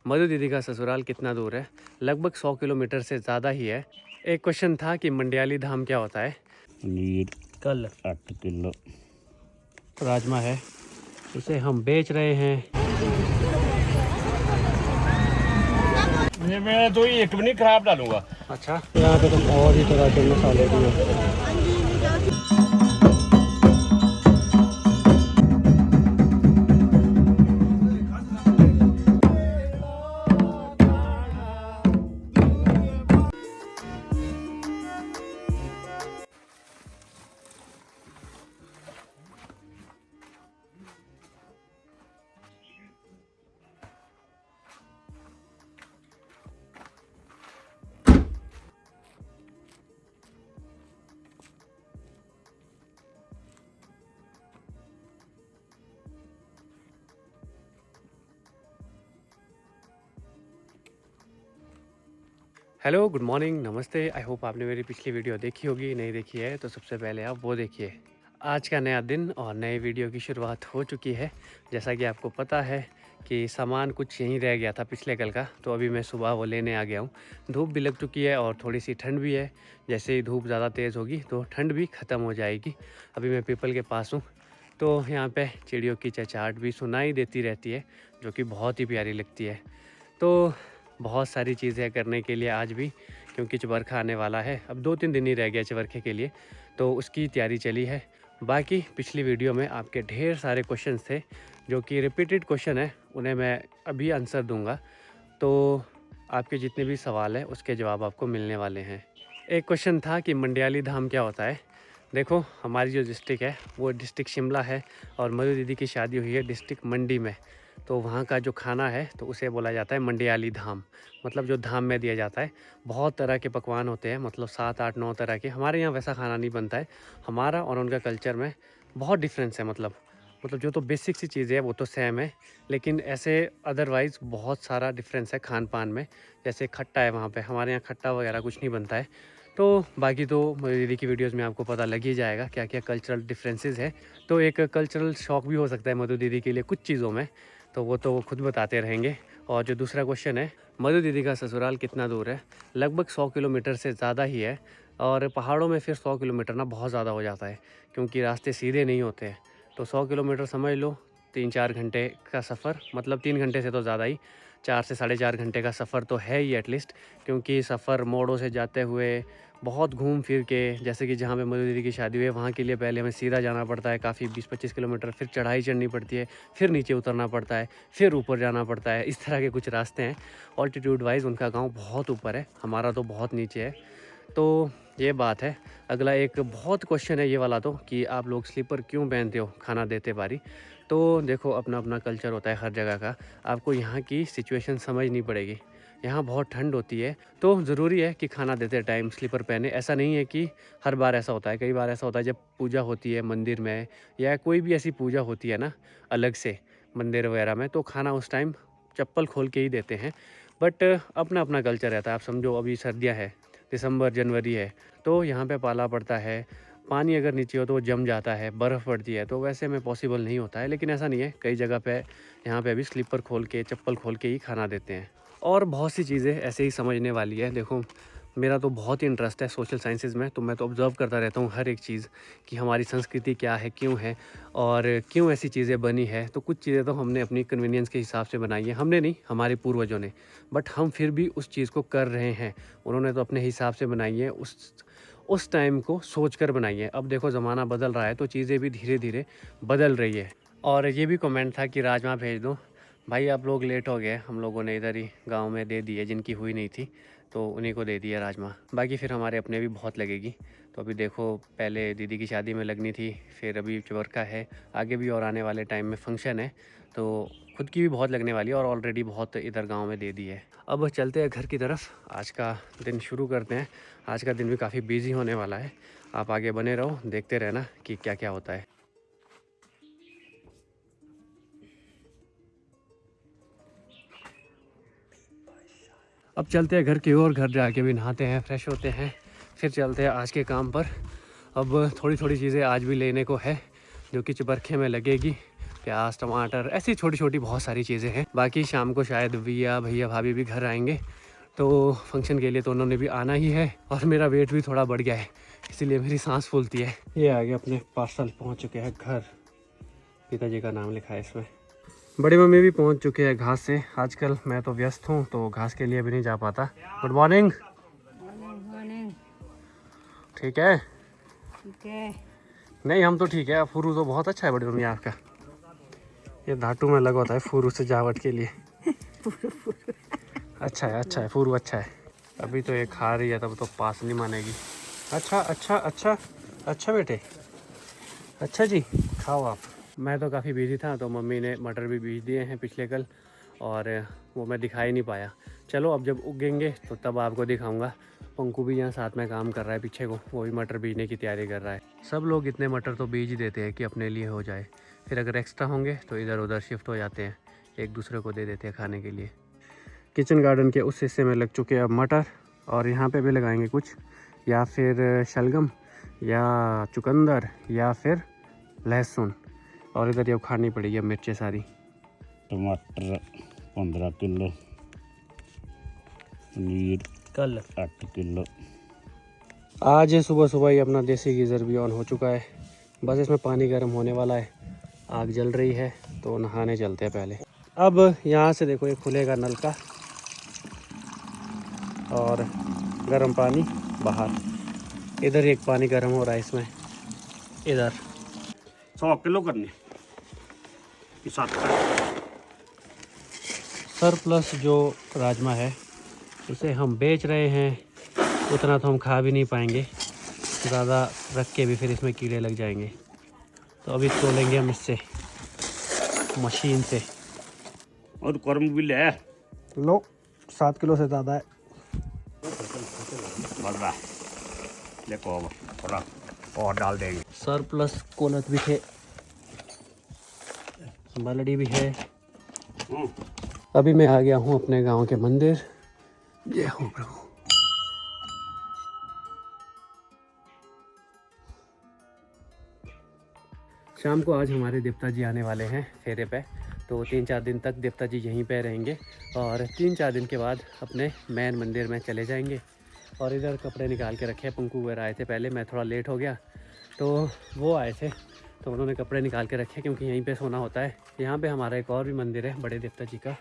मधु दीदी का ससुराल कितना दूर है? लगभग 100 किलोमीटर से ज़्यादा ही है। एक क्वेश्चन था कि मंडियाली धाम क्या होता है? पनीर कल 8 किलो। राजमा है, इसे हम बेच रहे हैं। ये मैं तो एक भी नहीं खराब डालूंगा। अच्छा, यहाँ पे तो बहुत ही तरह के मसाले भी हैं। हेलो, गुड मॉर्निंग, नमस्ते। आई होप आपने मेरी पिछली वीडियो देखी होगी। नहीं देखी है तो सबसे पहले आप वो देखिए। आज का नया दिन और नए वीडियो की शुरुआत हो चुकी है। जैसा कि आपको पता है कि सामान कुछ यहीं रह गया था पिछले कल का, तो अभी मैं सुबह वो लेने आ गया हूँ। धूप भी लग चुकी है और थोड़ी सी ठंड भी है। जैसे ही धूप ज़्यादा तेज़ होगी तो ठंड भी ख़त्म हो जाएगी। अभी मैं पीपल के पास हूँ, तो यहाँ पे चिड़ियों की चहचहाट भी सुनाई देती रहती है, जो कि बहुत ही प्यारी लगती है। तो बहुत सारी चीज़ें करने के लिए आज भी, क्योंकि चबरखा आने वाला है। अब 2-3 दिन ही रह गया चबरखे के लिए, तो उसकी तैयारी चली है। बाकी पिछली वीडियो में आपके ढेर सारे क्वेश्चंस थे जो कि रिपीटेड क्वेश्चन है, उन्हें मैं अभी आंसर दूंगा। तो आपके जितने भी सवाल हैं उसके जवाब आपको मिलने वाले हैं। एक क्वेश्चन था कि मंडियाली धाम क्या होता है? देखो, हमारी जो डिस्ट्रिक्ट है वो डिस्ट्रिक्ट शिमला है और मधु दीदी की शादी हुई है डिस्ट्रिक्ट मंडी में। तो वहाँ का जो खाना है तो उसे बोला जाता है मंडियाली धाम, मतलब जो धाम में दिया जाता है। बहुत तरह के पकवान होते हैं, मतलब 7-8-9 तरह के। हमारे यहाँ वैसा खाना नहीं बनता है। हमारा और उनका कल्चर में बहुत डिफरेंस है। मतलब जो तो बेसिक सी चीज़ें है वो तो सेम है, लेकिन ऐसे अदरवाइज़ बहुत सारा डिफरेंस है खान पान में। जैसे खट्टा है वहाँ पे, हमारे यहाँ खट्टा वगैरह कुछ नहीं बनता है। तो बाकी तो मेरी दीदी की वीडियोज़ में आपको पता लग ही जाएगा क्या क्या कल्चरल डिफरेंसेस है। तो एक कल्चरल शॉक भी हो सकता है मधु दीदी के लिए कुछ चीज़ों में, तो वो खुद बताते रहेंगे। और जो दूसरा क्वेश्चन है, मधु दीदी का ससुराल कितना दूर है? लगभग 100 किलोमीटर से ज़्यादा ही है। और पहाड़ों में फिर 100 किलोमीटर ना बहुत ज़्यादा हो जाता है, क्योंकि रास्ते सीधे नहीं होते हैं। तो 100 किलोमीटर समझ लो 3-4 घंटे का सफ़र, मतलब 3 घंटे से तो ज़्यादा ही, 4 से साढ़े 4 घंटे का सफ़र तो है ही एटलीस्ट। क्योंकि सफ़र मोड़ों से जाते हुए बहुत घूम फिर के, जैसे कि जहाँ पे मधु दीदी की शादी हुई है वहाँ के लिए पहले हमें सीधा जाना पड़ता है काफ़ी 20-25 किलोमीटर, फिर चढ़ाई चढ़नी पड़ती है, फिर नीचे उतरना पड़ता है, फिर ऊपर जाना पड़ता है। इस तरह के कुछ रास्ते हैं। ऑल्टीट्यूड वाइज उनका गांव बहुत ऊपर है, हमारा तो बहुत नीचे है। तो ये बात है। अगला एक बहुत क्वेश्चन है ये वाला तो, कि आप लोग स्लीपर क्यों पहनते हो खाना देते बारी? तो देखो, अपना अपना कल्चर होता है हर जगह का। आपको यहाँ की सिचुएशन समझनी पड़ेगी। यहाँ बहुत ठंड होती है, तो ज़रूरी है कि खाना देते टाइम स्लीपर पहने। ऐसा नहीं है कि हर बार ऐसा होता है। कई बार ऐसा होता है जब पूजा होती है मंदिर में, या कोई भी ऐसी पूजा होती है ना अलग से मंदिर वगैरह में, तो खाना उस टाइम चप्पल खोल के ही देते हैं। बट अपना अपना कल्चर रहता है। आप समझो अभी सर्दियाँ है, दिसंबर जनवरी है, तो यहाँ पे पाला पड़ता है। पानी अगर नीचे हो तो वो जम जाता है, बर्फ़ पड़ती है, तो वैसे में पॉसिबल नहीं होता है। लेकिन ऐसा नहीं है, कई जगह पे यहाँ पे अभी स्लीपर खोल के, चप्पल खोल के ही खाना देते हैं। और बहुत सी चीज़ें ऐसे ही समझने वाली है। देखो, मेरा तो बहुत ही इंटरेस्ट है सोशल साइंसेज़ में, तो मैं तो ऑब्ज़र्व करता रहता हूँ हर एक चीज़, कि हमारी संस्कृति क्या है, क्यों है और क्यों ऐसी चीज़ें बनी है। तो कुछ चीज़ें तो हमने अपनी कन्वीनियंस के हिसाब से बनाई है, हमने नहीं, हमारे पूर्वजों ने। बट हम फिर भी उस चीज़ को कर रहे हैं। उन्होंने तो अपने हिसाब से बनाई है, उस टाइम को सोच कर बनाई है। अब देखो, ज़माना बदल रहा है तो चीज़ें भी धीरे धीरे बदल रही है। और ये भी कमेंट था कि राजमा भेज दो। भाई आप लोग लेट हो गए, हम लोगों ने इधर ही गांव में दे दिए, जिनकी हुई नहीं थी तो उन्हीं को दे दिया राजमा। बाकी फिर हमारे अपने भी बहुत लगेगी। तो अभी देखो, पहले दीदी की शादी में लगनी थी, फिर अभी चबरखा है, आगे भी और आने वाले टाइम में फंक्शन है, तो खुद की भी बहुत लगने वाली है और ऑलरेडी बहुत इधर गांव में दे दी है। अब चलते हैं घर की तरफ, आज का दिन शुरू करते हैं। आज का दिन भी काफ़ी बिजी होने वाला है। आप आगे बने रहो, देखते रहना कि क्या क्या होता है। अब चलते हैं घर की ओर, घर जाके भी नहाते हैं, फ्रेश होते हैं, फिर चलते हैं आज के काम पर। अब थोड़ी थोड़ी चीज़ें आज भी लेने को है जो कि चबरखे में लगेगी। प्याज टमाटर, ऐसी छोटी छोटी बहुत सारी चीज़ें हैं। बाकी शाम को शायद भैया भाभी भी घर आएंगे, तो फंक्शन के लिए तो उन्होंने भी आना ही है। और मेरा वेट भी थोड़ा बढ़ गया है, इसीलिए मेरी सांस फूलती है। ये आगे अपने पार्सल पहुंच चुके हैं घर, पिताजी का नाम लिखा है इसमें। बड़ी मम्मी भी पहुंच चुके हैं घास से। आजकल मैं तो व्यस्त हूं, तो घास के लिए भी नहीं जा पाता। Good morning. ठीक है? ठीक है। नहीं हम तो ठीक है। फुरू तो बहुत अच्छा है बड़ी मम्मी आपका। ये धाटू में लगा होता है फुरू सजावट के लिए। अच्छा है फुरू अच्छा है। अभी तो ये खा रही है, तब तो पास नहीं मानेगी। अच्छा बेटे, अच्छा जी, खाओ आप। मैं तो काफ़ी बिजी था, तो मम्मी ने मटर भी बीज दिए हैं पिछले कल, और वो मैं दिखा ही नहीं पाया। चलो अब जब उगेंगे तो तब आपको दिखाऊंगा। पंकु भी यहाँ साथ में काम कर रहा है पीछे को, वो भी मटर बीजने की तैयारी कर रहा है। सब लोग इतने मटर तो बीज देते हैं कि अपने लिए हो जाए, फिर अगर एक्स्ट्रा होंगे तो इधर उधर शिफ्ट हो जाते हैं, एक दूसरे को दे देते हैं खाने के लिए। किचन गार्डन के उस हिस्से में लग चुके हैं अब मटर, और यहाँ पे भी लगाएंगे कुछ, या फिर शलगम या चुकंदर या फिर लहसुन। और इधर ये खानी पड़ेगी अब मिर्चें सारी। टमाटर 15 किलो, पनीर कल 8 किलो। आज सुबह सुबह ही अपना देसी गीज़र भी ऑन हो चुका है। बस इसमें पानी गर्म होने वाला है, आग जल रही है, तो नहाने चलते हैं पहले। अब यहाँ से देखो ये खुलेगा नलका और गर्म पानी बाहर। इधर एक पानी गर्म हो रहा है इसमें, इधर 100 किलो करने ये 7 सरप्लस जो राजमा है उसे हम बेच रहे हैं। उतना तो हम खा भी नहीं पाएंगे, ज़्यादा रख के भी फिर इसमें कीड़े लग जाएंगे। तो अभी तोलेंगे हम इससे मशीन से। और कर्म भी ले लो 7 किलो से ज़्यादा है। देखो थोड़ा और डाल देंगे। सरप्लस कोलत भी थे, बलड़ी भी है। अभी मैं आ गया हूँ अपने गांव के मंदिर। जय हो प्रभु। शाम को आज हमारे देवता जी आने वाले हैं फेरे पे, तो 3-4 दिन तक देवता जी यहीं पे रहेंगे, और 3-4 दिन के बाद अपने मैन मंदिर में चले जाएंगे। और इधर कपड़े निकाल के रखे, पंकु वगैरह आए थे पहले, मैं थोड़ा लेट हो गया तो वो आए थे, तो उन्होंने कपड़े निकाल के रखे क्योंकि यहीं पे सोना होता है। यहाँ पे हमारा एक और भी मंदिर है बड़े देवता जी का,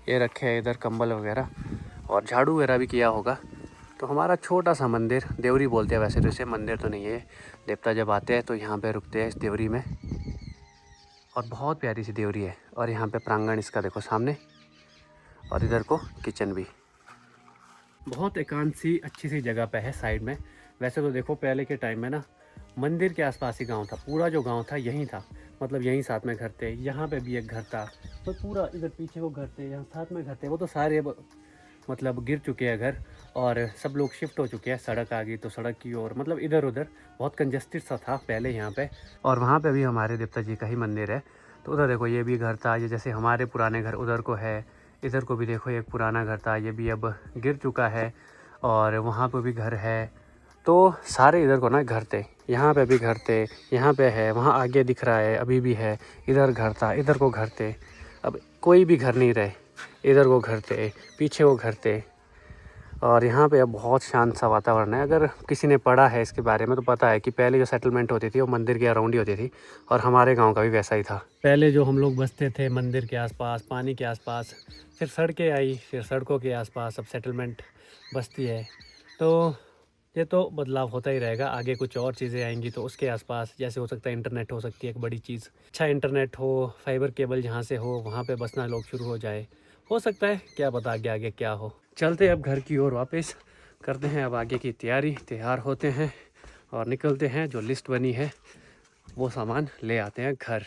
ये रखे है इधर कंबल वगैरह, और झाड़ू वगैरह भी किया होगा। तो हमारा छोटा सा मंदिर, देवरी बोलते हैं वैसे तो इसे, मंदिर तो नहीं है। देवता जब आते हैं तो यहाँ पे रुकते हैं इस देवरी में, और बहुत प्यारी सी देवरी है। और यहाँ पे प्रांगण इसका देखो सामने, और इधर को किचन भी। बहुत एकांत सी अच्छी सी जगह पे है साइड में। वैसे तो देखो पहले के टाइम में ना मंदिर के आसपास ही गांव था, पूरा जो गांव था यहीं था, मतलब यहीं साथ में घर थे। यहाँ पे भी एक घर था, तो पूरा इधर पीछे वो घर थे, यहाँ साथ में घर थे। वो तो सारे मतलब गिर चुके हैं घर, और सब लोग शिफ्ट हो चुके हैं। सड़क आ गई तो सड़क की ओर, मतलब इधर उधर बहुत कंजस्टेड सा था पहले यहाँ पे। और वहाँ पे भी हमारे देवता जी का ही मंदिर है। तो उधर देखो ये भी घर था, ये जैसे हमारे पुराने घर उधर को है, इधर को भी देखो एक पुराना घर था, ये भी अब गिर चुका है। और वहाँ पे भी घर है, तो सारे इधर को ना घर थे। यहाँ पे भी घर थे, यहाँ पे है, वहाँ आगे दिख रहा है अभी भी है। इधर घर था, इधर को घर थे, अब कोई भी घर नहीं रहे। इधर को घर थे, पीछे वो घर थे। और यहाँ पे अब बहुत शांत सा वातावरण है। अगर किसी ने पढ़ा है इसके बारे में तो पता है कि पहले जो सेटलमेंट होती थी वो मंदिर के अराउंड ही होती थी, और हमारे गांव का भी वैसा ही था। पहले जो हम लोग बसते थे मंदिर के आसपास, पानी के आसपास, फिर सड़कें आई, फिर सड़कों के आसपास अब सेटलमेंट बसती है। तो ये तो बदलाव होता ही रहेगा। आगे कुछ और चीज़ें आएंगी तो उसके आसपास, जैसे हो सकता है इंटरनेट हो सकती है एक बड़ी चीज़, अच्छा इंटरनेट हो, फाइबर केबल जहाँ से हो वहाँ पे बसना लोग शुरू हो जाए, हो सकता है, क्या पता आगे आगे क्या हो। चलते अब घर की ओर वापस, करते हैं अब आगे की तैयारी, तैयार होते हैं और निकलते हैं। जो लिस्ट बनी है वो सामान ले आते हैं घर।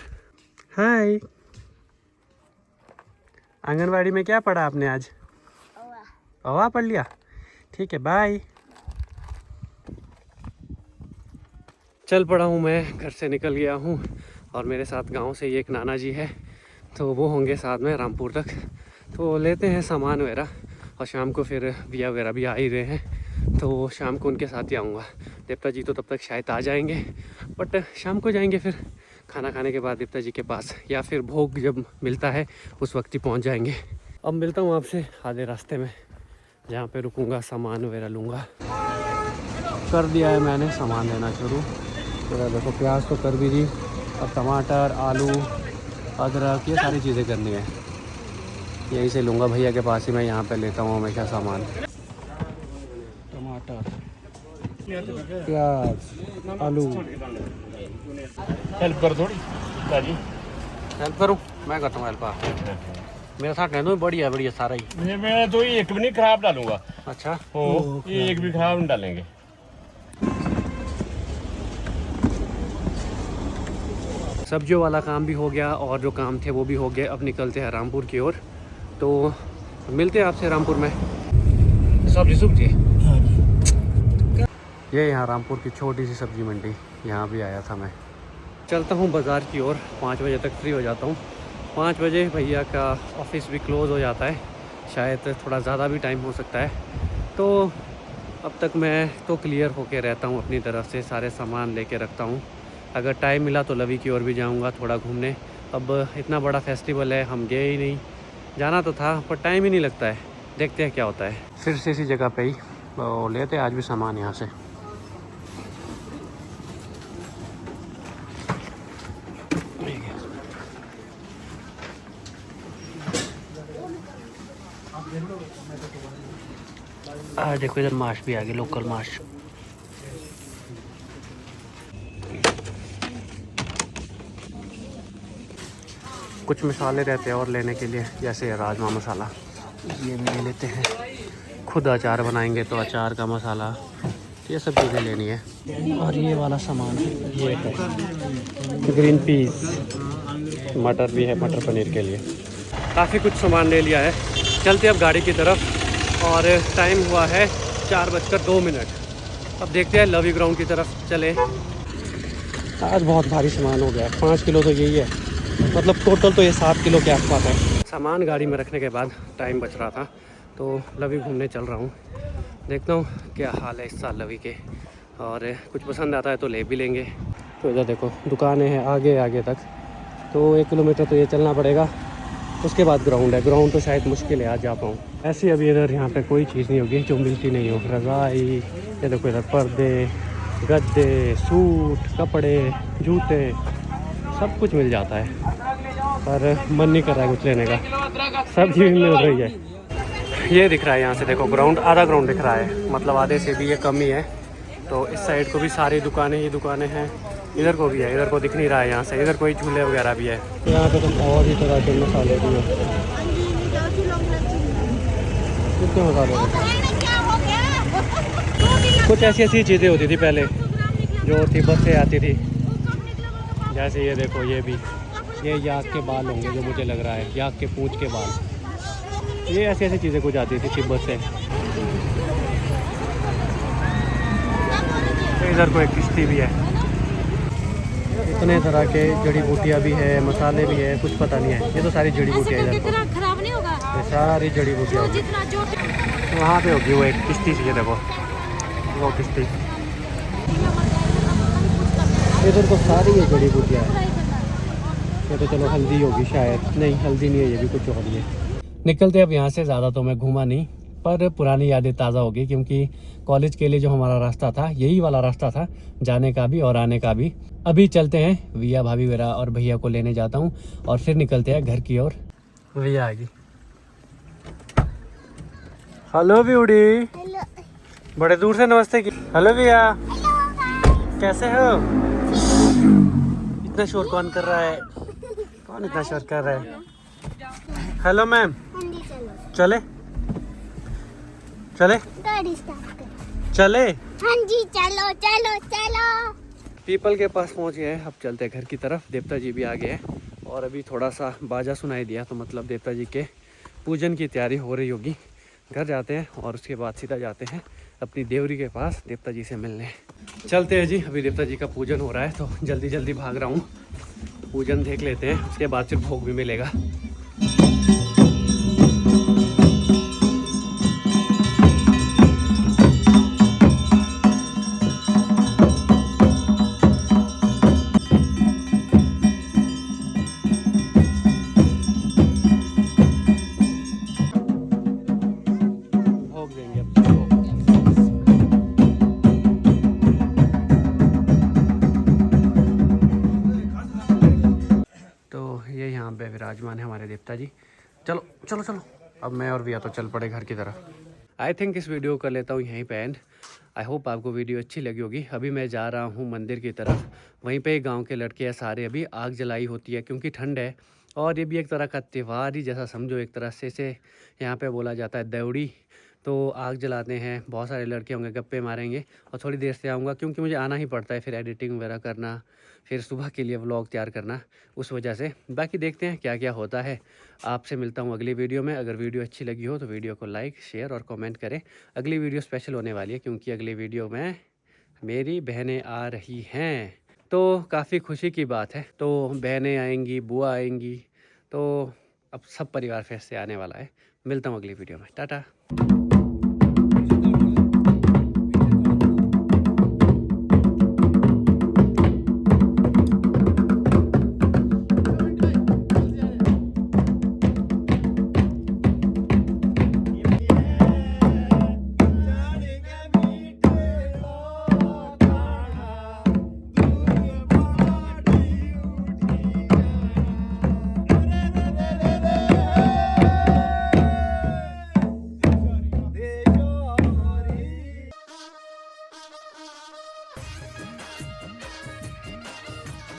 हाय, आंगनवाड़ी में क्या पढ़ा आपने आज? ओवा पढ़ लिया, ठीक है, बाय। चल पड़ा हूँ मैं, घर से निकल गया हूँ, और मेरे साथ गांव से ये एक नाना जी है, तो वो होंगे साथ में रामपुर तक। तो लेते हैं सामान वगैरह, और शाम को फिर भैया वगैरह भी आ ही रहे हैं, तो शाम को उनके साथ ही आऊँगा। देवता जी तो तब तक शायद आ जाएंगे, बट शाम को जाएंगे फिर खाना खाने के बाद देवता जी के पास, या फिर भोग जब मिलता है उस वक्त ही पहुंच जाएंगे। अब मिलता हूँ आपसे आधे रास्ते में, जहाँ पे रुकूंगा, सामान वगैरह लूँगा। कर दिया है मैंने सामान लेना शुरू। तो देखो प्याज तो कर भी दी, अब टमाटर, आलू, अदरक, ये सारी चीज़ें करनी है। यहीं से लूँगा, भैया के पास ही मैं यहाँ पे लेता हूँ हमेशा सामान। टमाटर, प्याज, आलू। हेल्प कर थोड़ी ताजी। हेल्प करूँ? मैं करता हूँ हेल्प। मेरे साथ रहना बढ़िया बढ़िया सारा ही। ये मैं तो एक भी नहीं खराब डालूंगा। अच्छा हो, ये एक भी खराब नहीं डालेंगे। सब्जियों वाला काम भी हो गया और जो काम थे वो भी हो गए। अब निकलते हैं रामपुर की ओर, तो मिलते हैं आपसे रामपुर में। सब्जी सूख गई। ये यहाँ रामपुर की छोटी सी सब्जी मंडी, यहाँ भी आया था मैं। चलता हूँ बाज़ार की ओर, 5 बजे तक फ्री हो जाता हूँ। 5 बजे भैया का ऑफिस भी क्लोज़ हो जाता है, शायद थोड़ा ज़्यादा भी टाइम हो सकता है। तो अब तक मैं तो क्लियर होके रहता हूँ, अपनी तरफ से सारे सामान लेके रखता हूँ। अगर टाइम मिला तो लवी की ओर भी जाऊँगा थोड़ा घूमने। अब इतना बड़ा फेस्टिवल है, हम गए ही नहीं। जाना तो था पर टाइम ही नहीं लगता है, देखते हैं क्या होता है। फिर से इसी जगह पे ही लेते आज भी सामान यहाँ से। देखो इधर माश भी आ गए, लोकल माश। कुछ मसाले रहते हैं और लेने के लिए, जैसे राजमा मसाला, ये भी ले लेते हैं। खुद अचार बनाएंगे तो अचार का मसाला, ये सब चीज़ें लेनी है। और ये वाला सामान, ये है ग्रीन पीस, मटर भी है मटर पनीर के लिए। काफ़ी कुछ सामान ले लिया है। चलते अब गाड़ी की तरफ, और टाइम हुआ है 4:02। अब देखते हैं लवी ग्राउंड की तरफ चले। आज बहुत भारी सामान हो गया, 5 किलो तो यही है, मतलब टोटल तो ये 7 किलो के आसपास है। सामान गाड़ी में रखने के बाद टाइम बच रहा था तो लवी घूमने चल रहा हूँ। देखता हूँ क्या हाल है इस साल लवी के, और कुछ पसंद आता है तो ले भी लेंगे। तो इधर देखो दुकानें हैं आगे आगे तक, तो 1 किलोमीटर तो ये चलना पड़ेगा। उसके बाद ग्राउंड है, ग्राउंड तो शायद मुश्किल है आज जा पाऊँ। ऐसे अभी इधर यहाँ पे कोई चीज़ नहीं होगी जो मिलती नहीं हो। रज़ाई, ये देखो इधर पर्दे, गद्दे, सूट, कपड़े, जूते, सब कुछ मिल जाता है, पर मन नहीं कर रहा है कुछ लेने का। सब्जी भी मिल रही है। ये दिख रहा है यहाँ से देखो ग्राउंड, आधा ग्राउंड दिख रहा है, मतलब आधे से भी ये कम ही है। तो इस साइड को भी सारी दुकानें ही दुकानें हैं, इधर को भी है, इधर को दिख नहीं रहा है यहाँ से। इधर कोई झूले वगैरह भी है। यहाँ पे तो और ही तरह के मसाले भी हैं। कितने मसाले हैं? कुछ ऐसी ऐसी चीज़ें होती थी पहले जो तिब्बत से आती थी, जैसे ये देखो, ये भी, ये याक के बाल होंगे जो मुझे लग रहा है, याक के पूंछ के बाल। ये ऐसी ऐसी चीज़ें कुछ आती थी तिब्बत से। इधर को एक किश्ती भी है। इतने तरह के जड़ी बूटियाँ भी है, मसाले भी है, कुछ पता नहीं है। ये तो सारी जड़ी बूटियाँ इधर को, ये सारी जड़ी बूटियाँ होगी। वहाँ पे होगी वो एक किश्ती सी, ये देखो वो किश्ती। इधर तो सारी ये जड़ी बूटियाँ है। ये तो चलो हल्दी होगी शायद, नहीं हल्दी नहीं है, ये भी कुछ और ही है। निकलते अब यहाँ से। ज़्यादा तो मैं घूमा नहीं, पर पुरानी यादें ताज़ा हो गई, क्योंकि कॉलेज के लिए जो हमारा रास्ता था यही वाला रास्ता था, जाने का भी और आने का भी। अभी चलते हैं, विया भाभी मेरा और भैया को लेने जाता हूँ और फिर निकलते हैं घर की ओर। विया आ गई। हेलो ब्यूटी, बड़े दूर से नमस्ते की। हेलो विया, कैसे हो? इतना शोर कौन कर रहा है? कौन इतना शोर कर रहा है? हेलो मैम, चले चले चले? हाँ जी, चलो चलो चलो। पीपल के पास पहुंच गए हैं, अब चलते हैं घर की तरफ। देवता जी भी आ गए हैं और अभी थोड़ा सा बाजा सुनाई दिया, तो मतलब देवता जी के पूजन की तैयारी हो रही होगी। घर जाते हैं और उसके बाद सीधा जाते हैं अपनी देवरी के पास देवता जी से मिलने। चलते हैं जी, अभी देवता जी का पूजन हो रहा है तो जल्दी जल्दी भाग रहा हूँ। पूजन देख लेते हैं, उसके बाद फिर भोग भी मिलेगा। विराजमान है हमारे देवता जी। चलो चलो चलो, अब मैं और विया तो चल पड़े घर की तरफ। आई थिंक इस वीडियो को कर लेता हूँ यहीं पे एंड। आई होप आपको वीडियो अच्छी लगी होगी। अभी मैं जा रहा हूँ मंदिर की तरफ। वहीं पे गांव के लड़के हैं सारे, अभी आग जलाई होती है क्योंकि ठंड है, और ये भी एक तरह का त्यौहार ही जैसा समझो, एक तरह से यहाँ पे बोला जाता है दौड़ी। तो आग जलाते हैं, बहुत सारे लड़के होंगे, गप्पे मारेंगे, और थोड़ी देर से आऊँगा क्योंकि मुझे आना ही पड़ता है, फिर एडिटिंग वगैरह करना, फिर सुबह के लिए व्लॉग तैयार करना, उस वजह से। बाकी देखते हैं क्या क्या होता है। आपसे मिलता हूँ अगली वीडियो में। अगर वीडियो अच्छी लगी हो तो वीडियो को लाइक, शेयर और कमेंट करें। अगली वीडियो स्पेशल होने वाली है क्योंकि अगली वीडियो में मेरी बहनें आ रही हैं, तो काफ़ी खुशी की बात है। तो बहनें आएंगी, बुआ आएंगी, तो अब सब परिवार फिर से आने वाला है। मिलता हूँ अगली वीडियो में। टाटा।